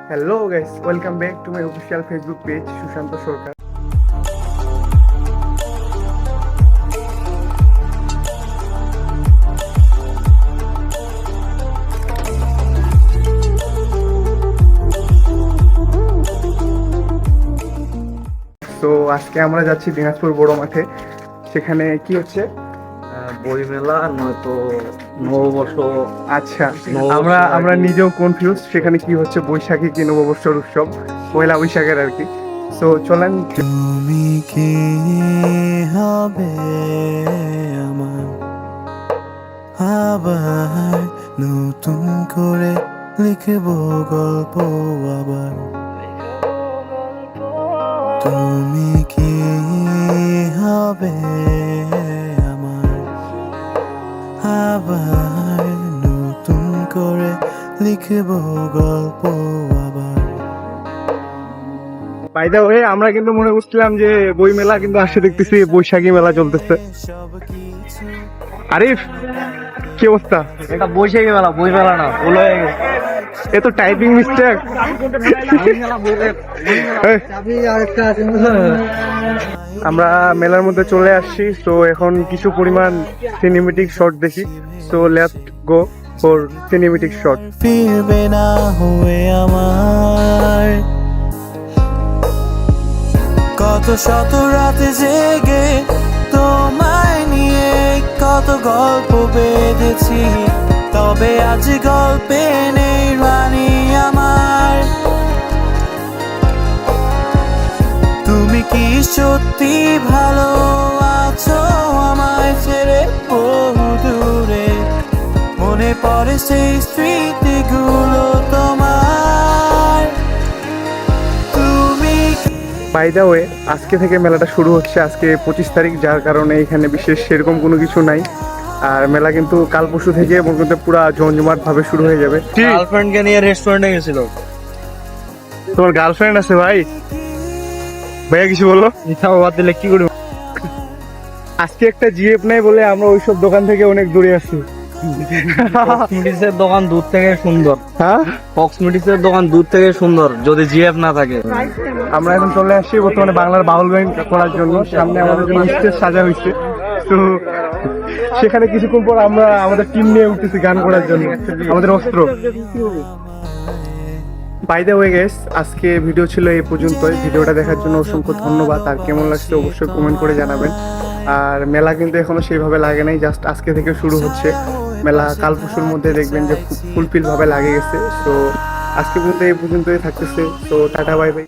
Hello guys, welcome back to my official Facebook page Sushant Sarkar. তো আজকে আমরা যাচ্ছি দিনাজপুর বড় মাঠে। সেখানে কি হচ্ছে? বই মেলা নয়তো নববর্ষ। আচ্ছা, নববর্ষ আমরা আর আমরা কি। নিজেও কনফিউজ সেখানে কি হচ্ছে, বৈশাখী কি নববর্ষের উৎসব, পয়লা বৈশাখের আর কি। সো চলেন। তুমি কি হবে আমার আবার নতুন করে লিখব গল্প আবার। তুমি কি হবে আমার আবার নতুন করে লিখব গল্প আবার। বাই দ্য ওয়ে, আমরা কিন্তু মনে করছিলাম যে বই মেলা, কিন্তু আসলে দেখতেছি বৈশাখী মেলা চলতেছে। সব কিছু আরিফ, কি অবস্থা? এটা বৈশাখী মেলা, বই মেলা না, ভুল হয়ে গেছে। এ তো টাইপিং মিস্টেক। আমরা মেলার মধ্যে চলে আসছি, তো এখন কিছু পরিমাণ সিনেমেটিক শট দেখি। So let's go for cinematic shot. ফিরবে না হয়ে আমার কত শত রাতে জেগে তোমায় নিয়ে কত গল্প বেঁধেছি, তবে আজ গল্পে নেই রানী আমার। তুমি কি সত্যি ভালো আছো আমায় ছেড়ে বহু দূরে? মনে পড়ে সেই স্মৃতিগুলো তোমার। তুমি বাই দ্য ওয়ে, আজকে থেকে মেলাটা শুরু হচ্ছে। আজকে 25 তারিখ, যার কারণে এখানে বিশেষ সেরকম কোনো কিছু নাই। আর মেলা কিন্তু কাল পরশু থেকে বলতে পুরো জমজমাট ভাবে শুরু হয়ে যাবে। গার্লফ্রেন্ডকে নিয়ে রেস্টুরেন্টে গেছিল। তোমার গার্লফ্রেন্ড আছে ভাই? ভাইয়া কিছু বললো? মিথ্যা বাদ দিলে কি করবো? আজকে একটা জিএফ নাই বলে আমরা ওইসব দোকান থেকে অনেক দূরে আছি। কসমেটিক্সের দোকান দূর থেকে সুন্দর। হ্যাঁ, কসমেটিক্সের দোকান দূর থেকে সুন্দর যদি জিএফ না থাকে। আমরা এখন চলে আসছি বর্তমানে বাংলার বাউল গান করার জন্য। সামনে আমাদের জন্য স্টেজ সাজা হয়েছে। তো সেখানে কিছুক্ষণ পর আমরা আমাদের টিম নিয়ে উঠতেছি গান করার জন্য, আমাদের অস্ত্র। বাই দ্য ওয়ে গাইস, আজকে ভিডিও ছিল এই পর্যন্তই। ভিডিওটা দেখার জন্য অসংখ্য ধন্যবাদ। আর কেমন লাগছে অবশ্যই কমেন্ট করে জানাবেন। আর মেলা কিন্তু এখনো সেইভাবে লাগে নাই, জাস্ট আজকে থেকে শুরু হচ্ছে মেলা। কাল পরশুর মধ্যে দেখবেন যে ফুলফিল ভাবে লাগে গেছে। তো আজকে পর্যন্ত এই পর্যন্তই থাকতেছে। তো টাটা, বাই বাই।